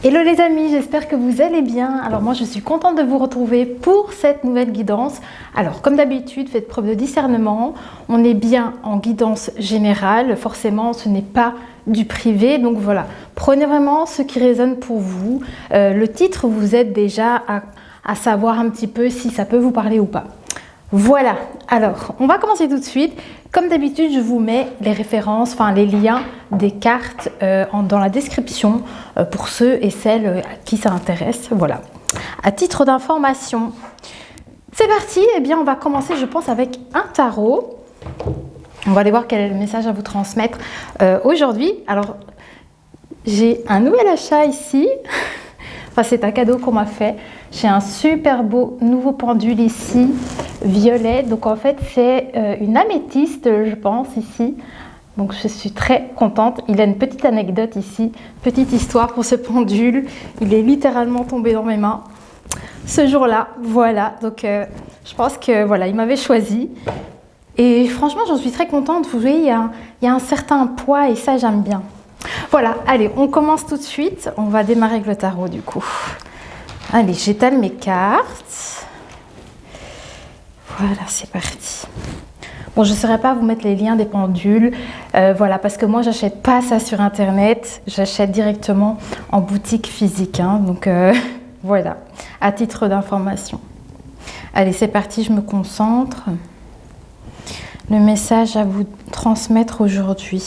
Hello les amis, j'espère que vous allez bien. Alors moi je suis contente de vous retrouver pour cette nouvelle guidance. Alors comme d'habitude, faites preuve de discernement. On est bien en guidance générale, forcément ce n'est pas du privé. Donc voilà, prenez vraiment ce qui résonne pour vous. Le titre vous aide déjà à savoir un petit peu si ça peut vous parler ou pas. Voilà, alors on va commencer tout de suite. Comme d'habitude, je vous mets les références, enfin les liens des cartes dans la description pour ceux et celles à qui ça intéresse. Voilà, à titre d'information. C'est parti, eh bien on va commencer je pense avec un tarot. On va aller voir quel est le message à vous transmettre aujourd'hui. Alors, j'ai un nouvel achat ici. Enfin, c'est un cadeau qu'on m'a fait. J'ai un super beau nouveau pendule ici, violet. Donc en fait, c'est une améthyste, je pense, ici. Donc je suis très contente. Il a une petite anecdote ici, petite histoire pour ce pendule. Il est littéralement tombé dans mes mains ce jour-là. Voilà, donc je pense que voilà, il m'avait choisi. Et franchement, j'en suis très contente. Vous voyez, il y a un certain poids et ça, j'aime bien. Voilà, allez, on commence tout de suite. On va démarrer avec le tarot du coup. Allez, j'étale mes cartes. Voilà, c'est parti. Bon, je ne saurais pas vous mettre les liens des pendules. Voilà, parce que moi, j'achète pas ça sur Internet. J'achète directement en boutique physique. Hein, donc, voilà, à titre d'information. Allez, c'est parti, je me concentre. Le message à vous transmettre aujourd'hui.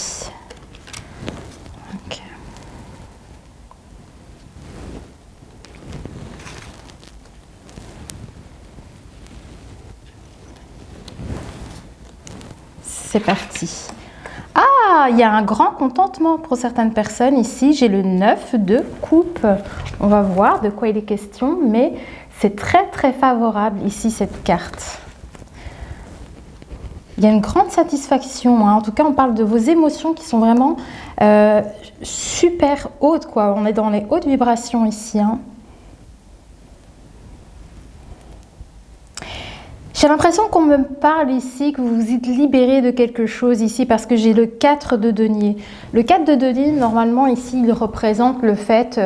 C'est parti. Ah, il y a un grand contentement pour certaines personnes ici. J'ai le 9 de coupe. On va voir de quoi il est question, mais c'est très très favorable ici cette carte. Il y a une grande satisfaction. Hein. En tout cas, on parle de vos émotions qui sont vraiment super hautes, quoi. On est dans les hautes vibrations ici. Hein. J'ai l'impression qu'on me parle ici, que vous vous êtes libéré de quelque chose ici, parce que j'ai le 4 de denier. Le 4 de denier, normalement, ici, il représente le fait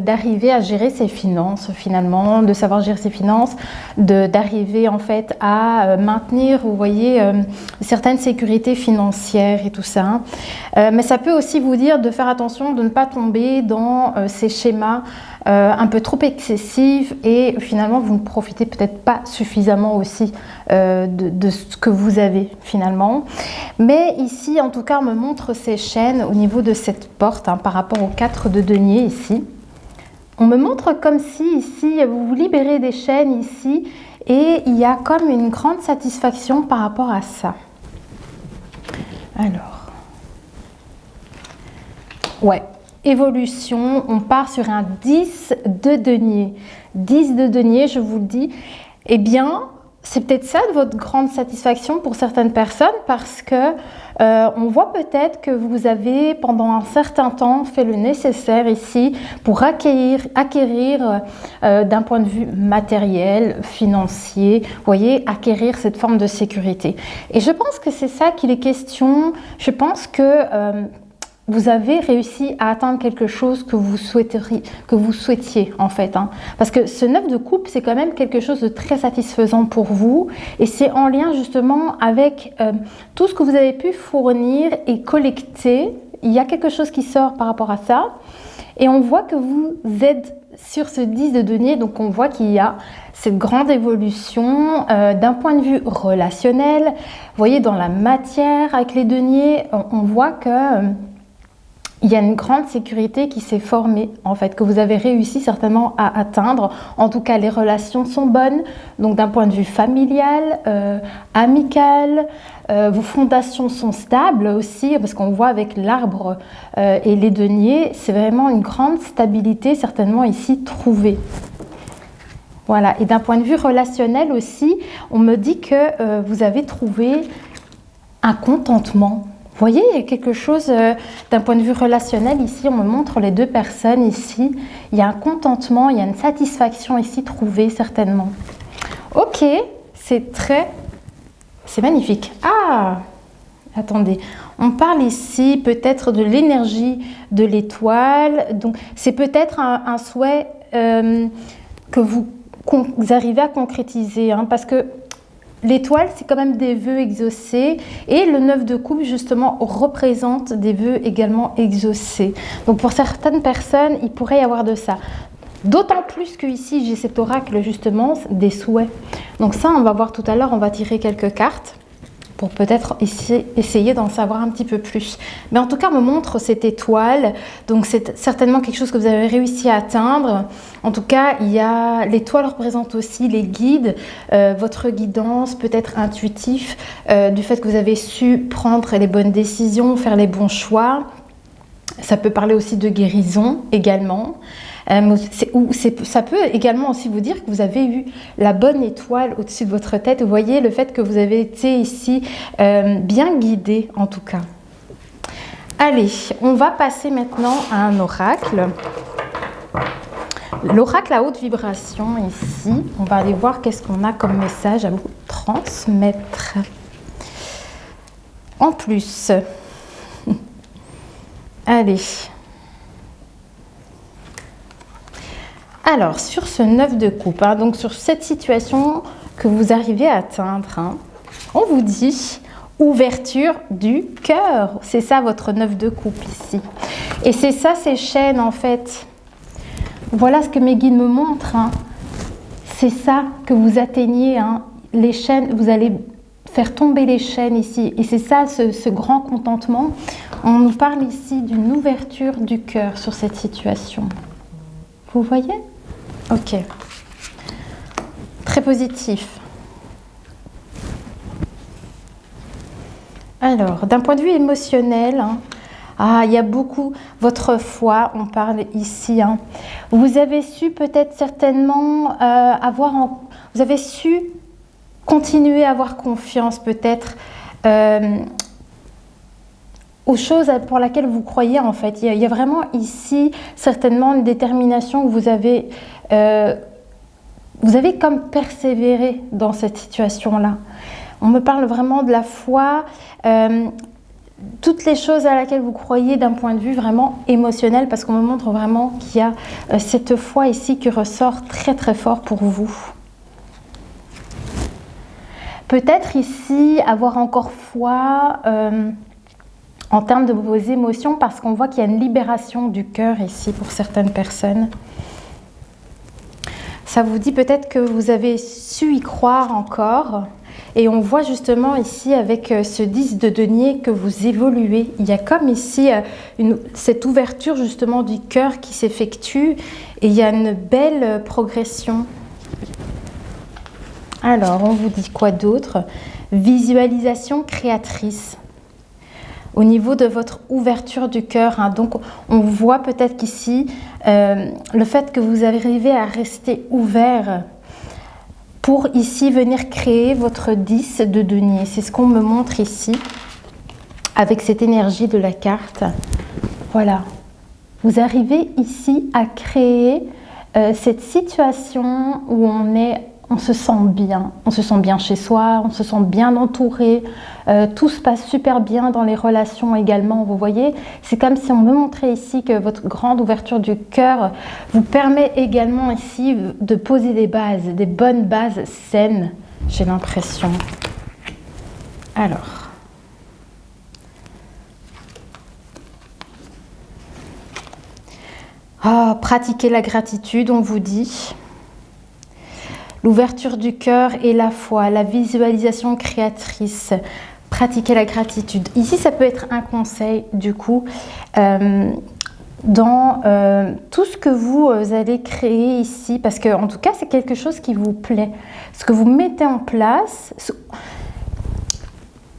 d'arriver à gérer ses finances, finalement, de savoir gérer ses finances, d'arriver, en fait, à maintenir, vous voyez, certaines sécurités financières et tout ça. Mais ça peut aussi vous dire de faire attention, de ne pas tomber dans ces schémas un peu trop excessifs et finalement, vous ne profitez peut-être pas suffisamment aussi de ce que vous avez finalement. Mais ici, en tout cas, on me montre ces chaînes au niveau de cette porte, hein, par rapport au 4 de denier ici. On me montre comme si ici, vous vous libérez des chaînes ici et il y a comme une grande satisfaction par rapport à ça. Alors, ouais. Évolution, on part sur un 10 de denier. 10 de denier, je vous le dis, eh bien, c'est peut-être ça de votre grande satisfaction pour certaines personnes parce que on voit peut-être que vous avez pendant un certain temps fait le nécessaire ici pour acquérir d'un point de vue matériel, financier, vous voyez, acquérir cette forme de sécurité. Et je pense que c'est ça qu'il est question. Je pense que vous avez réussi à atteindre quelque chose que vous souhaitiez en fait. Hein. Parce que ce 9 de coupe, c'est quand même quelque chose de très satisfaisant pour vous. Et c'est en lien justement avec tout ce que vous avez pu fournir et collecter. Il y a quelque chose qui sort par rapport à ça. Et on voit que vous êtes sur ce 10 de denier. Donc on voit qu'il y a cette grande évolution d'un point de vue relationnel. Vous voyez, dans la matière avec les deniers, on voit que il y a une grande sécurité qui s'est formée, en fait, que vous avez réussi certainement à atteindre. En tout cas, les relations sont bonnes. Donc, d'un point de vue familial, amical, vos fondations sont stables aussi, parce qu'on voit avec l'arbre et les deniers, c'est vraiment une grande stabilité, certainement ici, trouvée. Voilà. Et d'un point de vue relationnel aussi, on me dit que vous avez trouvé un contentement. Vous voyez, il y a quelque chose d'un point de vue relationnel ici, on me montre les deux personnes ici. Il y a un contentement, il y a une satisfaction ici trouvée certainement. Ok, c'est magnifique. Ah, attendez, On parle ici peut-être de l'énergie de l'étoile. Donc, c'est peut-être un souhait que vous arrivez à concrétiser, hein, parce que l'étoile, c'est quand même des vœux exaucés et le 9 de coupe, justement, représente des vœux également exaucés. Donc, pour certaines personnes, il pourrait y avoir de ça. D'autant plus que ici, j'ai cet oracle, justement, des souhaits. Donc ça, on va voir tout à l'heure, on va tirer quelques cartes pour peut-être essayer d'en savoir un petit peu plus. Mais en tout cas, on me montre cette étoile. Donc, c'est certainement quelque chose que vous avez réussi à atteindre. En tout cas, l'étoile représente aussi les guides, votre guidance, peut-être intuitif, du fait que vous avez su prendre les bonnes décisions, faire les bons choix. Ça peut parler aussi de guérison également. Ça peut également aussi vous dire que vous avez eu la bonne étoile au-dessus de votre tête. Vous voyez le fait que vous avez été ici bien guidé en tout cas. Allez, on va passer maintenant à un oracle. L'oracle à haute vibration ici. On va aller voir qu'est-ce qu'on a comme message à vous transmettre. En plus, allez. Alors, sur ce 9 de coupe, hein, donc sur cette situation que vous arrivez à atteindre, hein, on vous dit ouverture du cœur. C'est ça votre 9 de coupe ici. Et c'est ça ces chaînes en fait. Voilà ce que mes guides me montrent. Hein. C'est ça que vous atteignez. Hein. Les chaînes, vous allez faire tomber les chaînes ici. Et c'est ça ce grand contentement. On nous parle ici d'une ouverture du cœur sur cette situation. Vous voyez ? Ok, très positif. Alors, d'un point de vue émotionnel, hein, il y a beaucoup, votre foi, on parle ici. Hein, vous avez su peut-être certainement vous avez su continuer à avoir confiance peut-être aux choses pour lesquelles vous croyez en fait. Il y a vraiment ici certainement une détermination que vous avez comme persévéré dans cette situation-là. On me parle vraiment de la foi, toutes les choses à laquelle vous croyez d'un point de vue vraiment émotionnel, parce qu'on me montre vraiment qu'il y a cette foi ici qui ressort très très fort pour vous. Peut-être ici avoir encore foi en termes de vos émotions, parce qu'on voit qu'il y a une libération du cœur ici pour certaines personnes. Ça vous dit peut-être que vous avez su y croire encore. Et on voit justement ici avec ce 10 de denier que vous évoluez. Il y a comme ici cette ouverture justement du cœur qui s'effectue. Et il y a une belle progression. Alors, on vous dit quoi d'autre? Visualisation créatrice. Au niveau de votre ouverture du cœur, hein, donc on voit peut-être qu'ici, le fait que vous arrivez à rester ouvert pour ici venir créer votre 10 de denier. C'est ce qu'on me montre ici, avec cette énergie de la carte. Voilà, vous arrivez ici à créer cette situation où on se sent bien chez soi, on se sent bien entouré, tout se passe super bien dans les relations également, vous voyez. C'est comme si on me montrait ici que votre grande ouverture du cœur vous permet également ici de poser des bases, des bonnes bases saines, j'ai l'impression. Alors, pratiquer la gratitude, on vous dit. L'ouverture du cœur et la foi, la visualisation créatrice, pratiquer la gratitude. Ici, ça peut être un conseil, du coup, dans tout ce que vous allez créer ici, parce que en tout cas, c'est quelque chose qui vous plaît. Ce que vous mettez en place,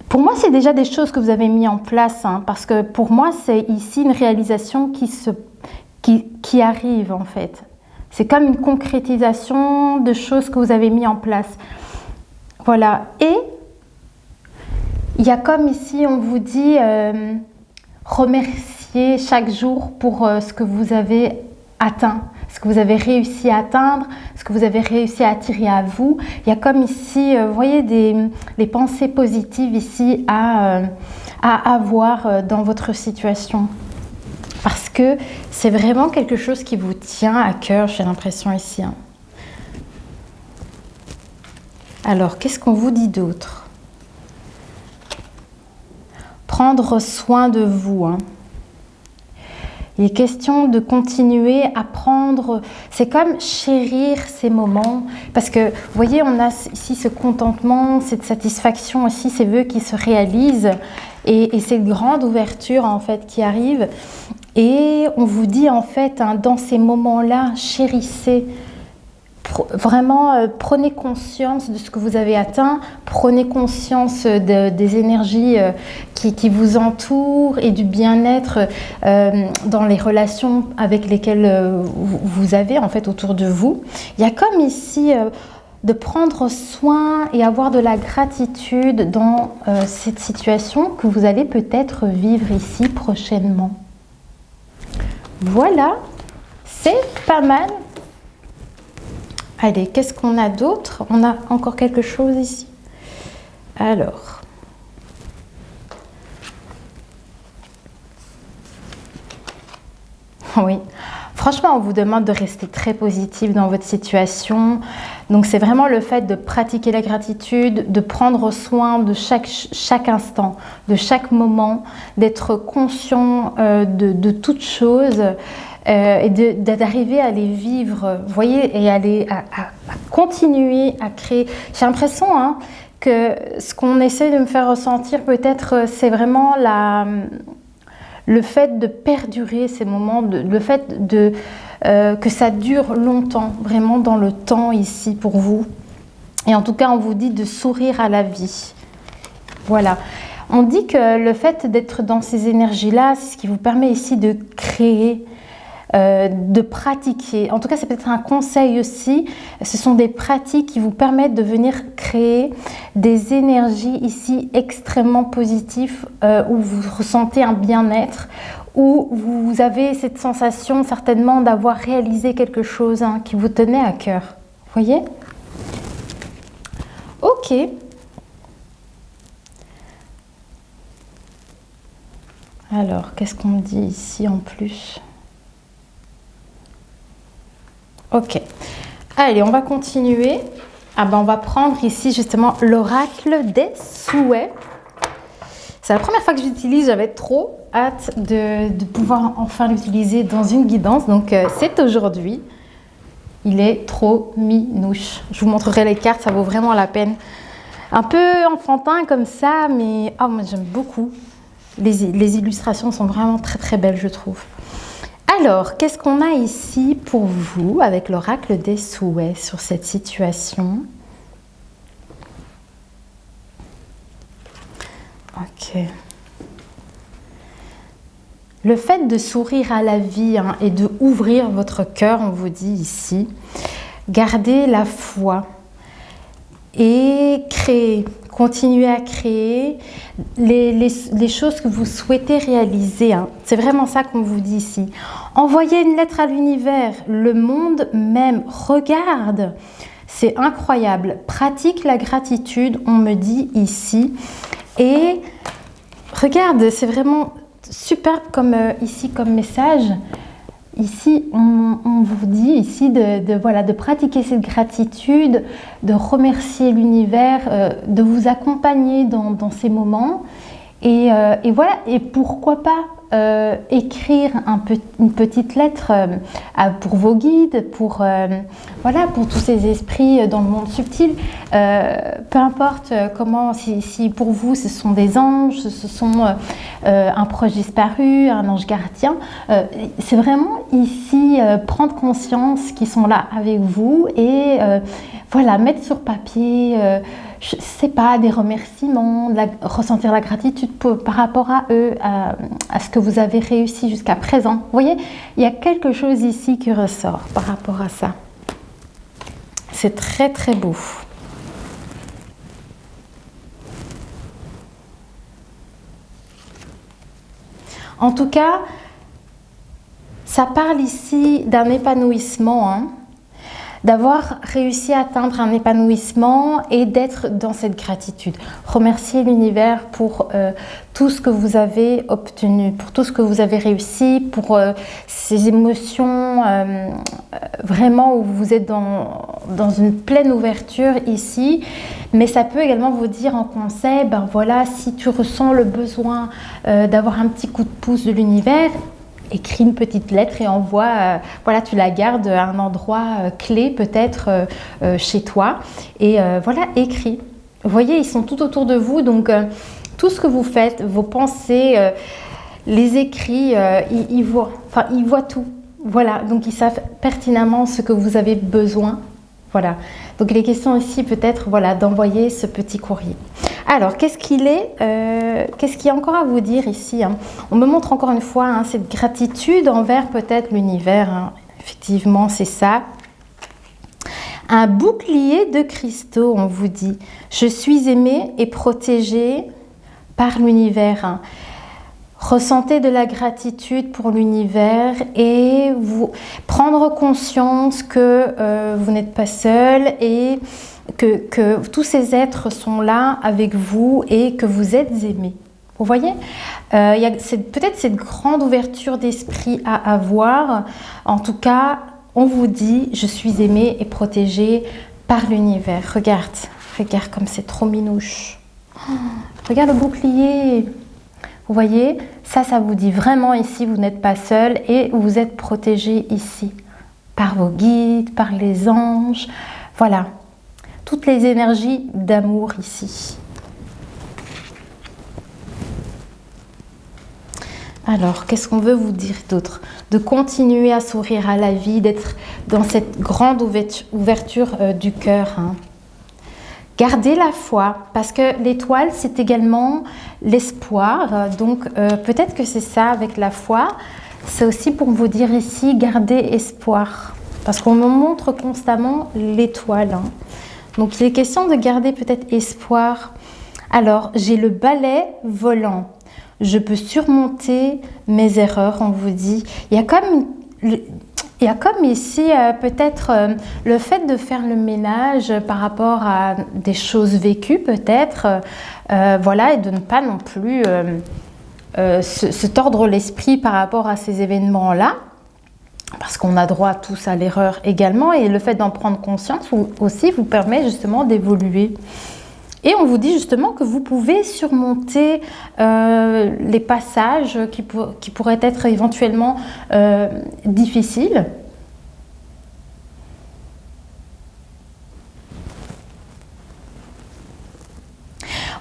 pour moi, c'est déjà des choses que vous avez mis en place, hein, parce que pour moi, c'est ici une réalisation qui arrive, en fait. C'est comme une concrétisation de choses que vous avez mis en place. Voilà. Et il y a comme ici, on vous dit, remercier chaque jour pour ce que vous avez atteint, ce que vous avez réussi à atteindre, ce que vous avez réussi à attirer à vous. Il y a comme ici, vous voyez, les pensées positives ici à à avoir dans votre situation. Parce que c'est vraiment quelque chose qui vous tient à cœur, j'ai l'impression ici. Alors, qu'est-ce qu'on vous dit d'autre? Prendre soin de vous. Il est question de continuer à prendre, c'est comme chérir ces moments. Parce que, vous voyez, on a ici ce contentement, cette satisfaction aussi, ces vœux qui se réalisent. Et cette grande ouverture, en fait, qui arrive. Et on vous dit, en fait, dans ces moments-là, chérissez. Vraiment, prenez conscience de ce que vous avez atteint, prenez conscience des énergies qui vous entourent et du bien-être dans les relations avec lesquelles vous avez en fait autour de vous. Il y a comme ici de prendre soin et avoir de la gratitude dans cette situation que vous allez peut-être vivre ici prochainement. Voilà, c'est pas mal. Allez, qu'est-ce qu'on a d'autre? On a encore quelque chose ici. Alors. Oui. Franchement, on vous demande de rester très positif dans votre situation. Donc, c'est vraiment le fait de pratiquer la gratitude, de prendre soin de chaque instant, de chaque moment, d'être conscient de toutes choses. Et d'arriver à les vivre, vous voyez, et à continuer à créer. J'ai l'impression que ce qu'on essaie de me faire ressentir peut-être, c'est vraiment le fait de perdurer ces moments, le fait que ça dure longtemps, vraiment dans le temps ici pour vous. Et en tout cas, on vous dit de sourire à la vie. Voilà. On dit que le fait d'être dans ces énergies-là, c'est ce qui vous permet ici de créer, de pratiquer. En tout cas, c'est peut-être un conseil aussi. Ce sont des pratiques qui vous permettent de venir créer des énergies ici extrêmement positives où vous ressentez un bien-être, où vous avez cette sensation certainement d'avoir réalisé quelque chose qui vous tenait à cœur. Vous voyez? Ok. Alors, qu'est-ce qu'on dit ici en plus? Ok, allez, on va continuer. On va prendre ici justement l'oracle des souhaits. C'est la première fois que j'utilise, j'avais trop hâte de pouvoir enfin l'utiliser dans une guidance. Donc c'est aujourd'hui. Il est trop minouche. Je vous montrerai les cartes, ça vaut vraiment la peine. Un peu enfantin comme ça, mais moi j'aime beaucoup. Les illustrations sont vraiment très très belles, je trouve. Alors, qu'est-ce qu'on a ici pour vous avec l'oracle des souhaits sur cette situation? Ok. Le fait de sourire à la vie et de ouvrir votre cœur, on vous dit ici, gardez la foi et créez. Continuez à créer les choses que vous souhaitez réaliser. C'est vraiment ça qu'on vous dit ici. Envoyez une lettre à l'univers. Le monde même regarde. C'est incroyable. Pratique la gratitude, on me dit ici. Et regarde, c'est vraiment superbe comme ici comme message. Ici, on vous dit ici de pratiquer cette gratitude, de remercier l'univers, de vous accompagner dans ces moments. Et voilà, et pourquoi pas écrire une petite lettre pour vos guides, pour tous ces esprits dans le monde subtil. Peu importe comment, si pour vous ce sont des anges, ce sont un proche disparu, un ange gardien, c'est vraiment ici prendre conscience qu'ils sont là avec vous et mettre sur papier, je sais pas, des remerciements, ressentir la gratitude par rapport à eux, à ce que vous avez réussi jusqu'à présent. Vous voyez, il y a quelque chose ici qui ressort par rapport à ça. C'est très très beau. En tout cas, ça parle ici d'un épanouissement. d'avoir réussi à atteindre un épanouissement et d'être dans cette gratitude. Remerciez l'univers pour tout ce que vous avez obtenu, pour tout ce que vous avez réussi, pour ces émotions vraiment où vous êtes dans une pleine ouverture ici. Mais ça peut également vous dire en conseil, ben voilà, si tu ressens le besoin d'avoir un petit coup de pouce de l'univers, écris une petite lettre et envoie, voilà, tu la gardes à un endroit clé peut-être chez toi. Et voilà, écris. Vous voyez, ils sont tout autour de vous, donc tout ce que vous faites, vos pensées, les écrits, ils voient tout. Voilà, donc ils savent pertinemment ce que vous avez besoin. Voilà, donc il est question ici peut-être voilà, d'envoyer ce petit courrier. Alors, qu'est-ce qu'il y a encore à vous dire ici, hein? On me montre encore une fois hein, cette gratitude envers peut-être l'univers. Hein. Effectivement, c'est ça. Un bouclier de cristaux, on vous dit. Je suis aimée et protégée par l'univers. Hein. Ressentez de la gratitude pour l'univers et vous prendre conscience que vous n'êtes pas seul et que tous ces êtres sont là avec vous et que vous êtes aimés. Vous voyez, il y a peut-être cette grande ouverture d'esprit à avoir. En tout cas, on vous dit, je suis aimée et protégée par l'univers. Regarde comme c'est trop minouche. Oh, regarde le bouclier. Vous voyez, ça vous dit vraiment ici, vous n'êtes pas seul et vous êtes protégé ici par vos guides, par les anges. Voilà, toutes les énergies d'amour ici. Alors, qu'est-ce qu'on veut vous dire d'autre? De continuer à sourire à la vie, d'être dans cette grande ouverture du cœur. Hein. Gardez la foi, parce que l'étoile, c'est également l'espoir. Donc, peut-être que c'est ça avec la foi. C'est aussi pour vous dire ici, gardez espoir. Parce qu'on me montre constamment l'étoile. Hein. Donc, il est question de garder peut-être espoir. Alors, j'ai le balai volant. Je peux surmonter mes erreurs, on vous dit. Il y a comme ici peut-être le fait de faire le ménage par rapport à des choses vécues peut-être, voilà, et de ne pas non plus se tordre l'esprit par rapport à ces événements-là, parce qu'on a droit tous à l'erreur également, et le fait d'en prendre conscience aussi vous permet justement d'évoluer. Et on vous dit justement que vous pouvez surmonter les passages qui pourraient être éventuellement difficiles.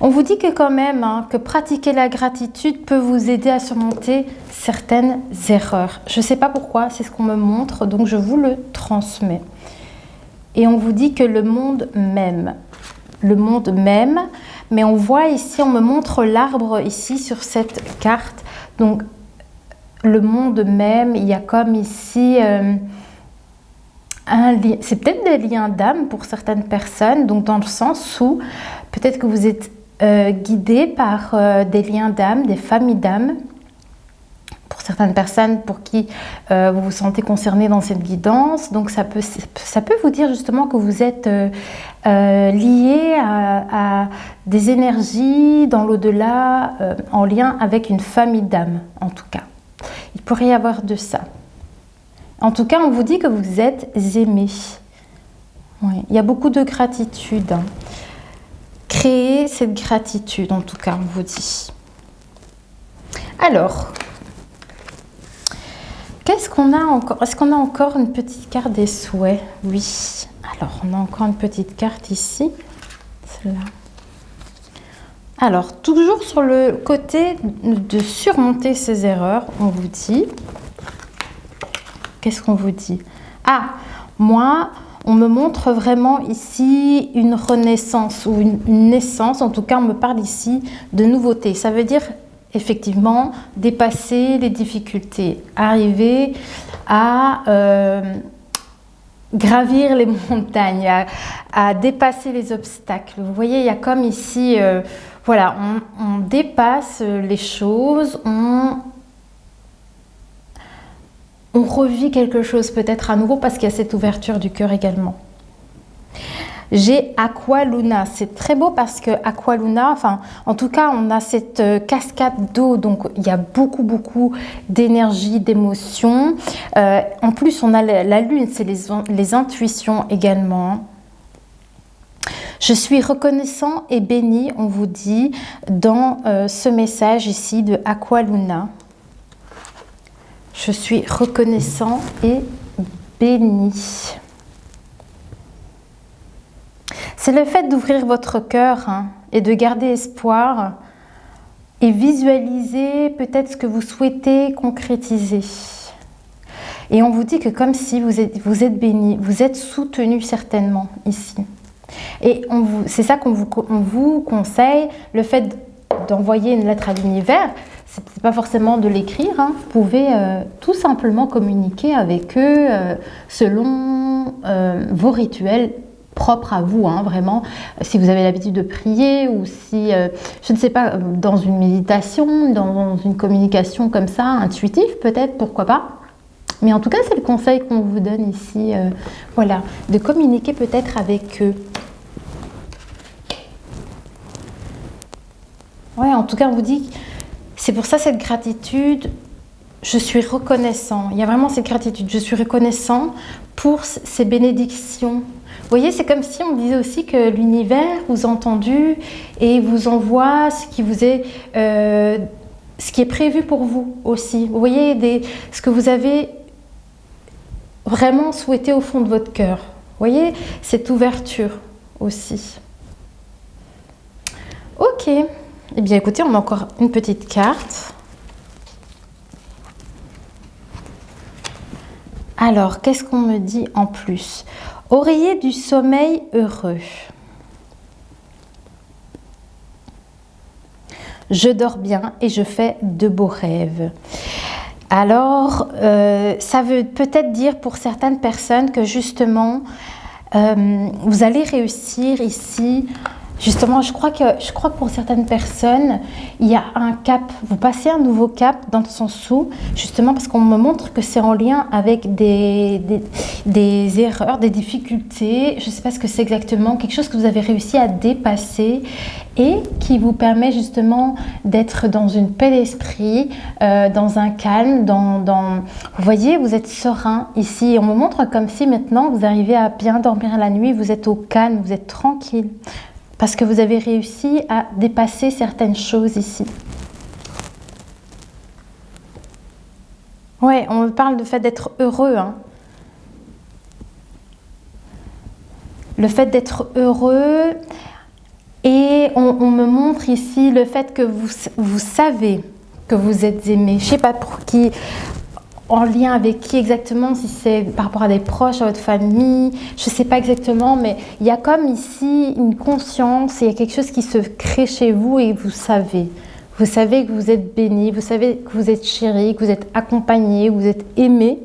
On vous dit que quand même, hein, que pratiquer la gratitude peut vous aider à surmonter certaines erreurs. Je ne sais pas pourquoi, c'est ce qu'on me montre, donc je vous le transmets. Et on vous dit que le monde m'aime. Le monde m'aime, mais on voit ici, on me montre l'arbre ici sur cette carte. Donc, le monde m'aime, il y a comme ici c'est peut-être des liens d'âme pour certaines personnes, donc dans le sens où peut-être que vous êtes guidé par des liens d'âme, des familles d'âme. Pour certaines personnes pour qui vous vous sentez concerné dans cette guidance. Donc ça peut vous dire justement que vous êtes lié à des énergies dans l'au-delà, en lien avec une famille d'âme en tout cas. Il pourrait y avoir de ça. En tout cas, on vous dit que vous êtes aimé. Oui, il y a beaucoup de gratitude. Hein. Créez cette gratitude, en tout cas, on vous dit. Alors, qu'est-ce qu'on a encore? Est-ce qu'on a encore une petite carte des souhaits? Oui. Alors, on a encore une petite carte ici. Celle-là. Alors, toujours sur le côté de surmonter ces erreurs, on vous dit... Qu'est-ce qu'on vous dit? Ah, moi, on me montre vraiment ici une renaissance ou une naissance. En tout cas, on me parle ici de nouveauté. Ça veut dire effectivement dépasser les difficultés, arriver à gravir les montagnes, à dépasser les obstacles. Vous voyez, il y a comme ici, voilà, on dépasse les choses, on on revit quelque chose peut-être à nouveau parce qu'il y a cette ouverture du cœur également. J'ai Aqua Luna, c'est très beau parce que Aqua Luna, enfin en tout cas on a cette cascade d'eau, donc il y a beaucoup d'énergie, d'émotion. En plus on a la lune, c'est les intuitions également. Je suis reconnaissant et béni, on vous dit dans ce message ici de Aqua Luna. Je suis reconnaissant et béni. C'est le fait d'ouvrir votre cœur et de garder espoir et visualiser peut-être ce que vous souhaitez concrétiser. Et on vous dit que comme si vous êtes béni, vous êtes soutenu certainement ici. Et c'est ça qu'on vous conseille, le fait d'envoyer une lettre à l'univers, ce n'est pas forcément de l'écrire, vous pouvez tout simplement communiquer avec eux selon vos rituels propre à vous, vraiment, si vous avez l'habitude de prier ou si, je ne sais pas, dans une méditation, dans une communication comme ça, intuitive peut-être, pourquoi pas. Mais en tout cas, c'est le conseil qu'on vous donne ici, voilà, de communiquer peut-être avec eux. Ouais, en tout cas, on vous dit, c'est pour ça cette gratitude, je suis reconnaissant. Il y a vraiment cette gratitude, je suis reconnaissant pour ces bénédictions. Vous voyez, c'est comme si on disait aussi que l'univers vous a entendu et vous envoie ce qui vous est, ce qui est prévu pour vous aussi. Vous voyez, ce que vous avez vraiment souhaité au fond de votre cœur. Vous voyez, cette ouverture aussi. Ok. Eh bien, écoutez, on a encore une petite carte. Alors, qu'est-ce qu'on me dit en plus? Oreiller du sommeil heureux. Je dors bien et je fais de beaux rêves. Alors, ça veut peut-être dire pour certaines personnes que justement, vous allez réussir ici. Justement, je crois que pour certaines personnes, il y a un cap, vous passez un nouveau cap dans le sens où, justement parce qu'on me montre que c'est en lien avec des erreurs, des difficultés, je ne sais pas ce que c'est exactement, quelque chose que vous avez réussi à dépasser et qui vous permet justement d'être dans une paix d'esprit, dans un calme, vous voyez, vous êtes serein ici. On me montre comme si maintenant vous arrivez à bien dormir la nuit, vous êtes au calme, vous êtes tranquille. Parce que vous avez réussi à dépasser certaines choses ici. Ouais, on me parle du fait d'être heureux. Le fait d'être heureux. Et on me montre ici le fait que vous savez que vous êtes aimé. Je ne sais pas pour qui, en lien avec qui exactement, si c'est par rapport à des proches, à votre famille, je ne sais pas exactement, mais il y a comme ici une conscience, il y a quelque chose qui se crée chez vous et vous savez. Vous savez que vous êtes béni, vous savez que vous êtes chéri, que vous êtes accompagné, que vous êtes aimé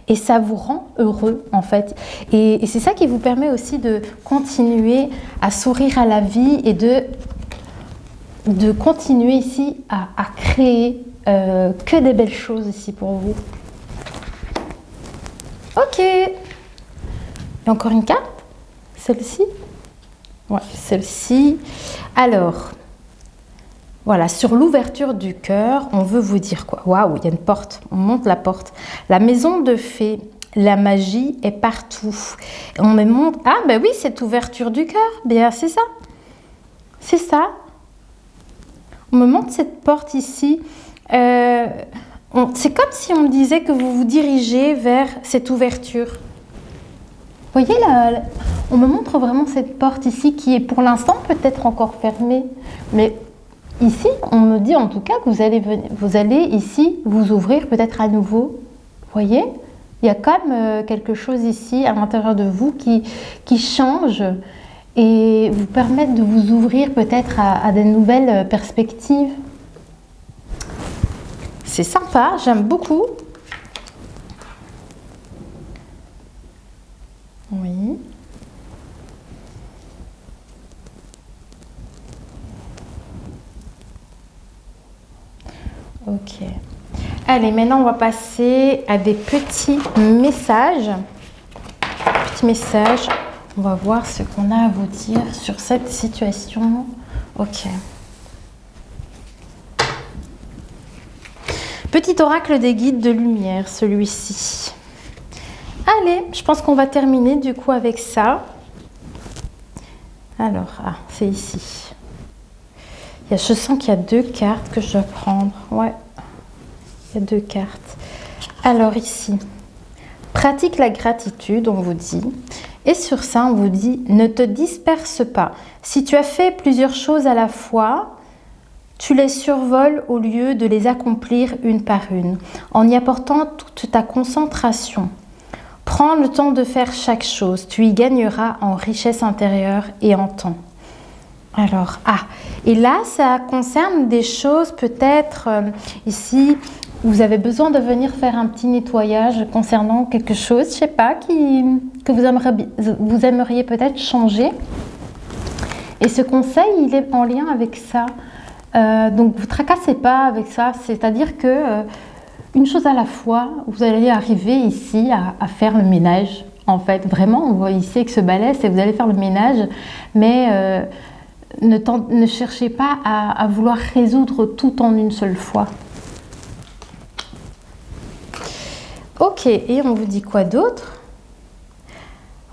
et ça vous rend heureux en fait. Et c'est ça qui vous permet aussi de continuer à sourire à la vie et de continuer ici à créer que des belles choses ici pour vous. Ok. Et encore une carte. Celle-ci. Ouais, celle-ci. Alors, voilà, sur l'ouverture du cœur, on veut vous dire quoi? Waouh, il y a une porte. On monte la porte. La maison de fées, la magie est partout. On me montre. Ah, ben oui, cette ouverture du cœur. Bien, c'est ça. C'est ça. On me montre cette porte ici. C'est comme si on me disait que vous vous dirigez vers cette ouverture. Vous voyez, là, on me montre vraiment cette porte ici qui est pour l'instant peut-être encore fermée. Mais ici, on me dit en tout cas que vous allez ici vous ouvrir peut-être à nouveau. Vous voyez, il y a comme quelque chose ici à l'intérieur de vous qui change et vous permettre de vous ouvrir peut-être à des nouvelles perspectives. C'est sympa, j'aime beaucoup. Oui. Ok. Allez, maintenant on va passer à des petits messages. Petits messages. On va voir ce qu'on a à vous dire sur cette situation. Ok. Petit oracle des guides de lumière, celui-ci. Allez, je pense qu'on va terminer du coup avec ça. Alors, c'est ici. Je sens qu'il y a 2 cartes que je dois prendre. Ouais, il y a 2 cartes. Alors ici, pratique la gratitude, on vous dit. Et sur ça, on vous dit, ne te disperse pas. Si tu as fait plusieurs choses à la fois, tu les survoles au lieu de les accomplir une par une, en y apportant toute ta concentration. Prends le temps de faire chaque chose, tu y gagneras en richesse intérieure et en temps. Alors, et là, ça concerne des choses peut-être, ici, vous avez besoin de venir faire un petit nettoyage concernant quelque chose, je ne sais pas, que vous aimeriez peut-être changer. Et ce conseil, il est en lien avec ça. Donc, vous ne tracassez pas avec ça, c'est-à-dire que une chose à la fois, vous allez arriver ici à faire le ménage. En fait, vraiment, on voit ici avec ce balai, c'est vous allez faire le ménage, mais ne cherchez pas à vouloir résoudre tout en une seule fois. Ok, et on vous dit quoi d'autre?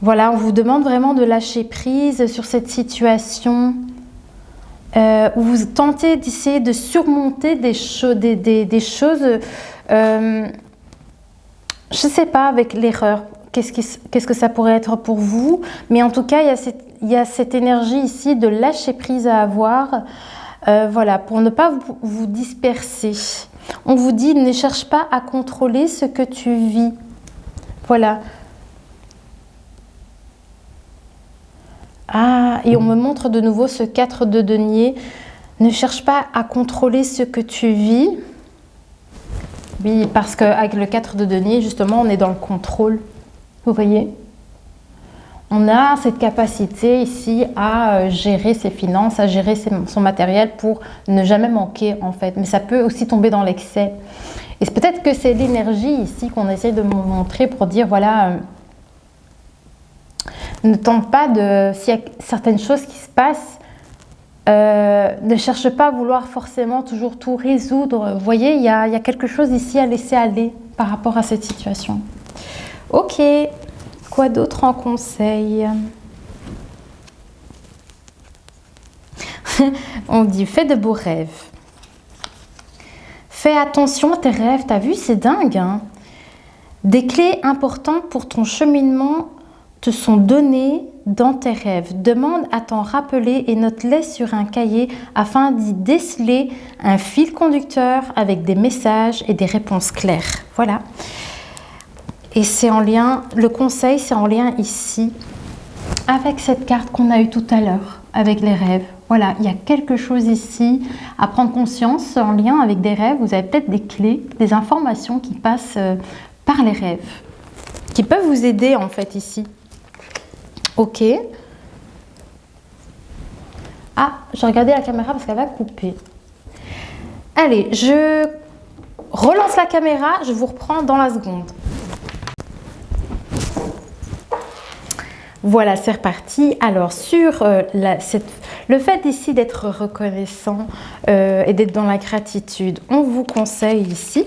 Voilà, on vous demande vraiment de lâcher prise sur cette situation où vous tentez d'essayer de surmonter des choses, je ne sais pas, avec l'erreur. Qu'est-ce que ça pourrait être pour vous? Mais en tout cas, il y a cette énergie ici de lâcher prise à avoir, voilà, pour ne pas vous disperser. On vous dit, ne cherche pas à contrôler ce que tu vis. Voilà. Et on me montre de nouveau ce 4 de denier. Ne cherche pas à contrôler ce que tu vis. Oui, parce qu'avec le 4 de denier, justement, on est dans le contrôle. Vous voyez? On a cette capacité ici à gérer ses finances, à gérer son matériel pour ne jamais manquer en fait. Mais ça peut aussi tomber dans l'excès. Et peut-être que c'est l'énergie ici qu'on essaie de me montrer pour dire voilà, ne tente pas de... S'il y a certaines choses qui se passent, ne cherche pas à vouloir forcément toujours tout résoudre. Vous voyez, il y a quelque chose ici à laisser aller par rapport à cette situation. Ok. Quoi d'autre en conseil? On dit, fais de beaux rêves. Fais attention à tes rêves. T'as vu, c'est dingue, hein? Des clés importantes pour ton cheminement te sont données dans tes rêves. Demande à t'en rappeler et note-les sur un cahier afin d'y déceler un fil conducteur avec des messages et des réponses claires. Voilà. Et c'est en lien, le conseil, c'est en lien ici avec cette carte qu'on a eue tout à l'heure, avec les rêves. Voilà, il y a quelque chose ici à prendre conscience en lien avec des rêves. Vous avez peut-être des clés, des informations qui passent par les rêves, qui peuvent vous aider en fait ici. Ok. J'ai regardé la caméra parce qu'elle va couper. Allez, je relance la caméra, je vous reprends dans la seconde. Voilà, c'est reparti. Alors, sur le fait ici d'être reconnaissant et d'être dans la gratitude, on vous conseille ici,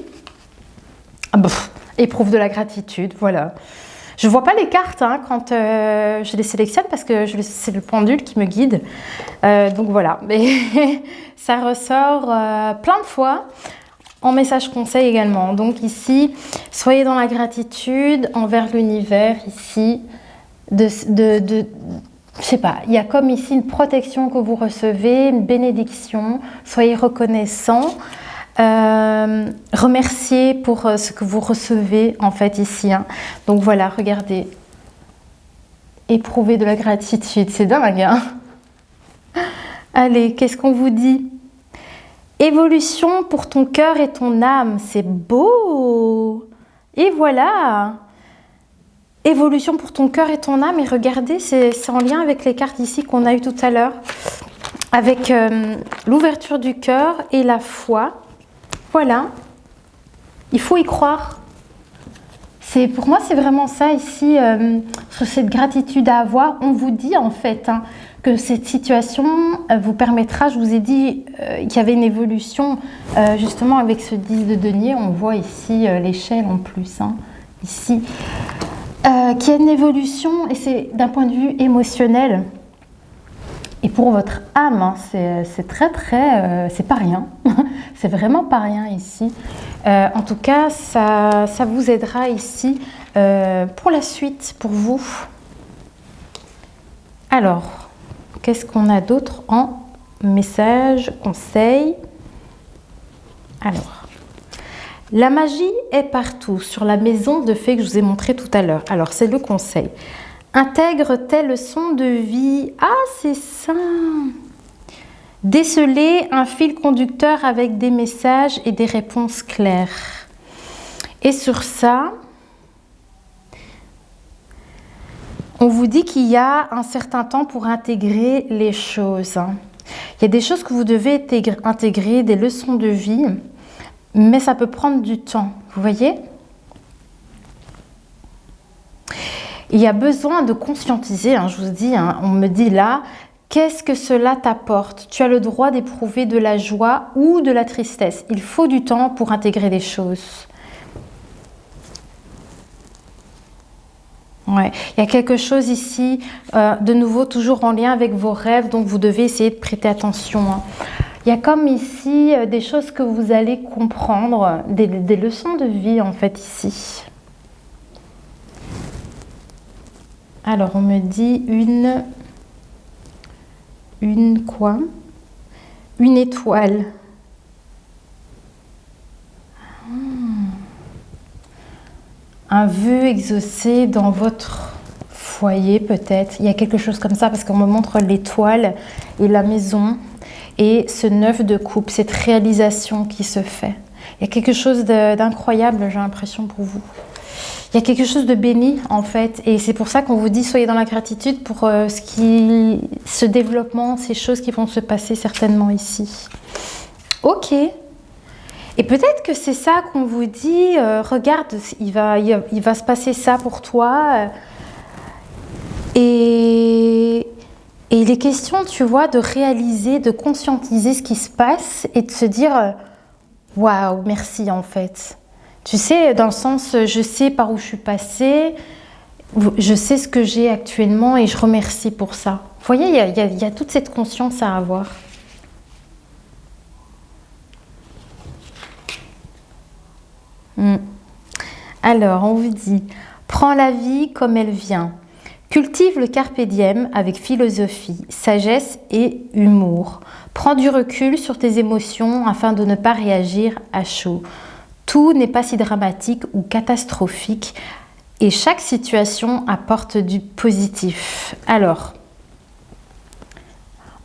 éprouve de la gratitude, voilà. Je ne vois pas les cartes quand je les sélectionne parce que c'est le pendule qui me guide. Donc voilà, mais ça ressort plein de fois en message conseil également. Donc ici, soyez dans la gratitude envers l'univers ici. Je sais pas, il y a comme ici une protection que vous recevez, une bénédiction, soyez reconnaissant, remerciez pour ce que vous recevez en fait ici. Donc voilà, regardez, éprouvez de la gratitude, c'est dingue. Allez, qu'est-ce qu'on vous dit? Évolution pour ton cœur et ton âme, c'est beau. Et voilà. Évolution pour ton cœur et ton âme. Et regardez, c'est en lien avec les cartes ici qu'on a eues tout à l'heure. Avec l'ouverture du cœur et la foi. Voilà. Il faut y croire. Pour moi, c'est vraiment ça ici, sur cette gratitude à avoir. On vous dit en fait que cette situation vous permettra, je vous ai dit qu'il y avait une évolution justement avec ce 10 de denier. On voit ici l'échelle en plus, ici, qu'il y a une évolution et c'est d'un point de vue émotionnel. Et pour votre âme, c'est très, c'est pas rien. C'est vraiment pas rien ici. En tout cas, ça vous aidera ici pour la suite, pour vous. Alors, qu'est-ce qu'on a d'autre en message, conseil? Alors, la magie est partout, sur la maison de fées que je vous ai montré tout à l'heure. Alors, c'est le conseil. Intègre tes leçons de vie. Ah, c'est ça. Déceler un fil conducteur avec des messages et des réponses claires. Et sur ça, on vous dit qu'il y a un certain temps pour intégrer les choses. Il y a des choses que vous devez intégrer, des leçons de vie, mais ça peut prendre du temps. Vous voyez ? Il y a besoin de conscientiser, je vous dis, on me dit là, qu'est-ce que cela t'apporte? Tu as le droit d'éprouver de la joie ou de la tristesse. Il faut du temps pour intégrer les choses. Ouais. Il y a quelque chose ici, de nouveau, toujours en lien avec vos rêves, donc vous devez essayer de prêter attention. Il y a comme ici des choses que vous allez comprendre, des leçons de vie en fait ici. Alors, on me dit une quoi? Une étoile. Un vœu exaucé dans votre foyer peut-être. Il y a quelque chose comme ça parce qu'on me montre l'étoile et la maison et ce 9 de coupe, cette réalisation qui se fait. Il y a quelque chose d'incroyable, j'ai l'impression pour vous. Il y a quelque chose de béni en fait et c'est pour ça qu'on vous dit soyez dans la gratitude pour ce développement, ces choses qui vont se passer certainement ici. Ok. Et peut-être que c'est ça qu'on vous dit, regarde, il va se passer ça pour toi. Et il est question, tu vois, de réaliser, de conscientiser ce qui se passe et de se dire waouh, merci en fait. Tu sais, dans le sens, je sais par où je suis passée, je sais ce que j'ai actuellement et je remercie pour ça. Vous voyez, il y a toute cette conscience à avoir. Alors, on vous dit, prends la vie comme elle vient. Cultive le carpe diem avec philosophie, sagesse et humour. Prends du recul sur tes émotions afin de ne pas réagir à chaud. Tout n'est pas si dramatique ou catastrophique et chaque situation apporte du positif. Alors,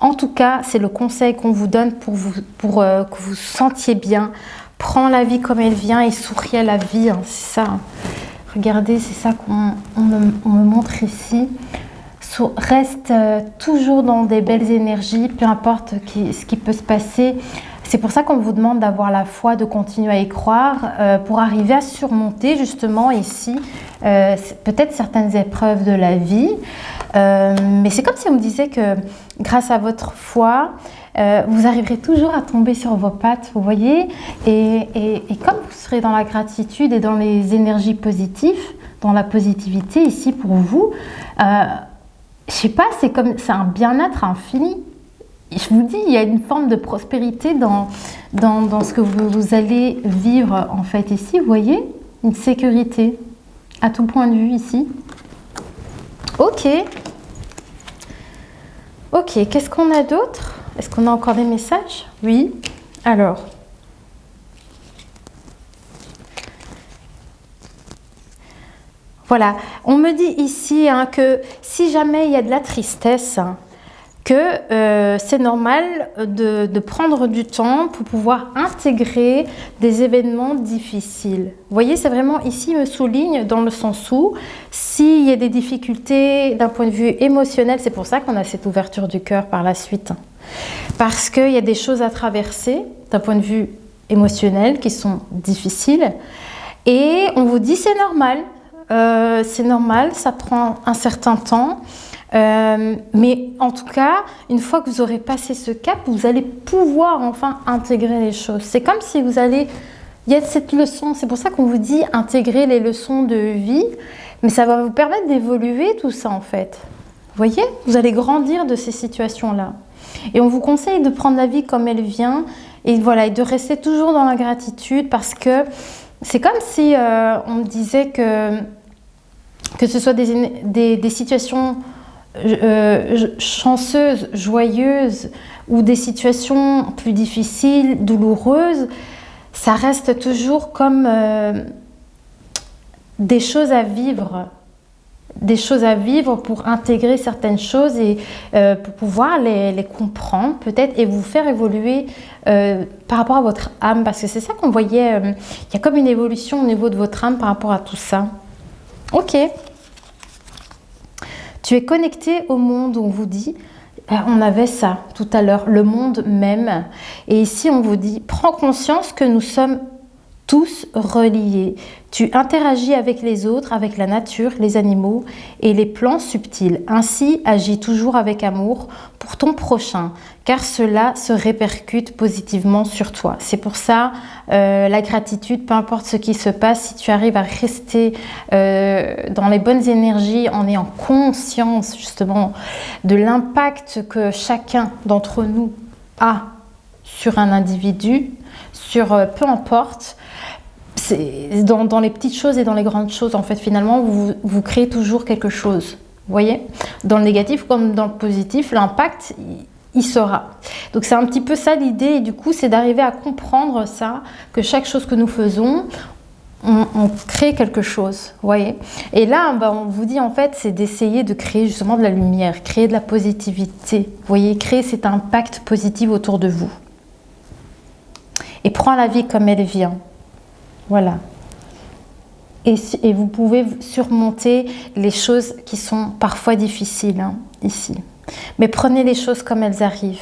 en tout cas, c'est le conseil qu'on vous donne pour que vous sentiez bien. Prends la vie comme elle vient et souris à la vie, c'est ça. Regardez, c'est ça qu'on me montre ici. Reste toujours dans des belles énergies, peu importe ce qui peut se passer. C'est pour ça qu'on vous demande d'avoir la foi, de continuer à y croire pour arriver à surmonter justement ici peut-être certaines épreuves de la vie. Mais c'est comme si on me disait que grâce à votre foi, vous arriverez toujours à tomber sur vos pattes, vous voyez. Et comme vous serez dans la gratitude et dans les énergies positives, dans la positivité ici pour vous, je sais pas, c'est un bien-être infini. Je vous dis, il y a une forme de prospérité dans ce que vous allez vivre en fait ici, vous voyez, une sécurité à tout point de vue ici. Ok, qu'est-ce qu'on a d'autre? Est-ce qu'on a encore des messages? Oui, alors. Voilà, on me dit ici que si jamais il y a de la tristesse, que c'est normal de prendre du temps pour pouvoir intégrer des événements difficiles. Vous voyez, c'est vraiment ici, il me souligne dans le sens où s'il y a des difficultés d'un point de vue émotionnel, c'est pour ça qu'on a cette ouverture du cœur par la suite. Parce qu'il y a des choses à traverser d'un point de vue émotionnelles qui sont difficiles. Et on vous dit c'est normal, ça prend un certain temps. Mais en tout cas, une fois que vous aurez passé ce cap, vous allez pouvoir enfin intégrer les choses. C'est comme si vous allez... Il y a cette leçon, c'est pour ça qu'on vous dit intégrer les leçons de vie, mais ça va vous permettre d'évoluer tout ça en fait. Vous voyez, vous allez grandir de ces situations-là. Et on vous conseille de prendre la vie comme elle vient et voilà, et de rester toujours dans la gratitude parce que c'est comme si on disait que ce soit des situations chanceuses, joyeuses ou des situations plus difficiles, douloureuses, ça reste toujours comme des choses à vivre pour intégrer certaines choses et pour pouvoir les comprendre peut-être et vous faire évoluer par rapport à votre âme parce que c'est ça qu'on voyait, il y a comme une évolution au niveau de votre âme par rapport à tout ça. Ok. Tu es connecté au monde, on vous dit, on avait ça tout à l'heure, le monde même. Et ici, on vous dit, prends conscience que nous sommes tous reliés. Tu interagis avec les autres, avec la nature, les animaux et les plans subtils. Ainsi, agis toujours avec amour pour ton prochain, car cela se répercute positivement sur toi. C'est pour ça, la gratitude, peu importe ce qui se passe, si tu arrives à rester dans les bonnes énergies, en ayant conscience justement de l'impact que chacun d'entre nous a sur un individu, sur peu importe, c'est dans les petites choses et dans les grandes choses, en fait, finalement, vous créez toujours quelque chose. Vous voyez, dans le négatif comme dans le positif, l'impact, il sera. Donc, c'est un petit peu ça l'idée. Et du coup, c'est d'arriver à comprendre ça, que chaque chose que nous faisons, on crée quelque chose. Vous voyez. Et là, on vous dit, en fait, c'est d'essayer de créer justement de la lumière, créer de la positivité. Vous voyez, créer cet impact positif autour de vous. Et prends la vie comme elle vient. Voilà. Et vous pouvez surmonter les choses qui sont parfois difficiles, hein, ici. Mais prenez les choses comme elles arrivent.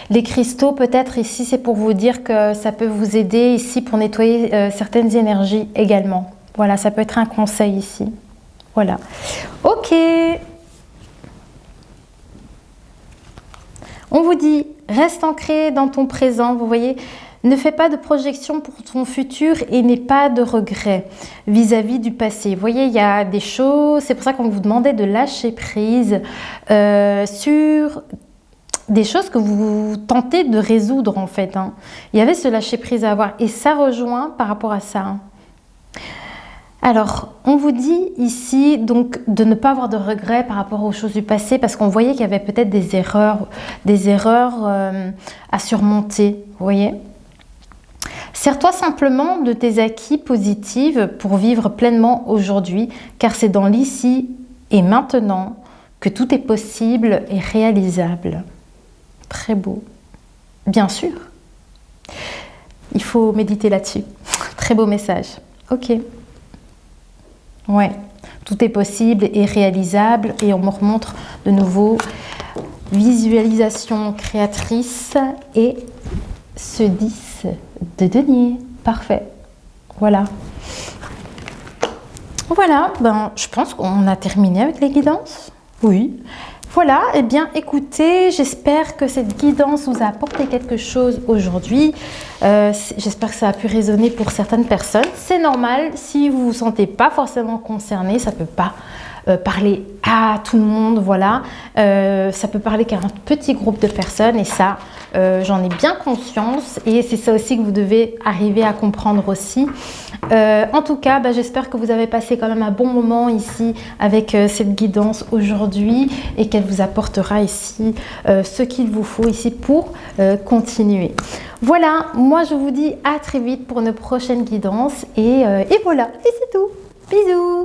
Les cristaux, peut-être ici, c'est pour vous dire que ça peut vous aider ici pour nettoyer certaines énergies également. Voilà, ça peut être un conseil ici. Voilà. Ok. On vous dit, reste ancré dans ton présent, vous voyez. Ne fais pas de projection pour ton futur et n'aie pas de regrets vis-à-vis du passé. Vous voyez, il y a des choses, c'est pour ça qu'on vous demandait de lâcher prise sur des choses que vous tentez de résoudre en fait. Hein. Il y avait ce lâcher prise à avoir et ça rejoint par rapport à ça. Hein. Alors, on vous dit ici donc de ne pas avoir de regrets par rapport aux choses du passé parce qu'on voyait qu'il y avait peut-être des erreurs à surmonter, vous voyez. Sers-toi simplement de tes acquis positifs pour vivre pleinement aujourd'hui, car c'est dans l'ici et maintenant que tout est possible et réalisable. Très beau. Bien sûr. Il faut méditer là-dessus. Très beau message. Ok. Ouais. Tout est possible et réalisable et on me remontre de nouveau visualisation créatrice et ce 10 de denier. Parfait. Voilà. Voilà, je pense qu'on a terminé avec les guidances. Oui. Voilà, eh bien écoutez, j'espère que cette guidance vous a apporté quelque chose aujourd'hui. J'espère que ça a pu résonner pour certaines personnes. C'est normal, si vous ne vous sentez pas forcément concerné, ça ne peut pas parler à tout le monde, voilà. Ça peut parler qu'à un petit groupe de personnes et ça, j'en ai bien conscience et c'est ça aussi que vous devez arriver à comprendre aussi. En tout cas, j'espère que vous avez passé quand même un bon moment ici avec cette guidance aujourd'hui et qu'elle vous apportera ici ce qu'il vous faut ici pour continuer. Voilà, moi je vous dis à très vite pour une prochaine guidance et voilà, et c'est tout. Bisous!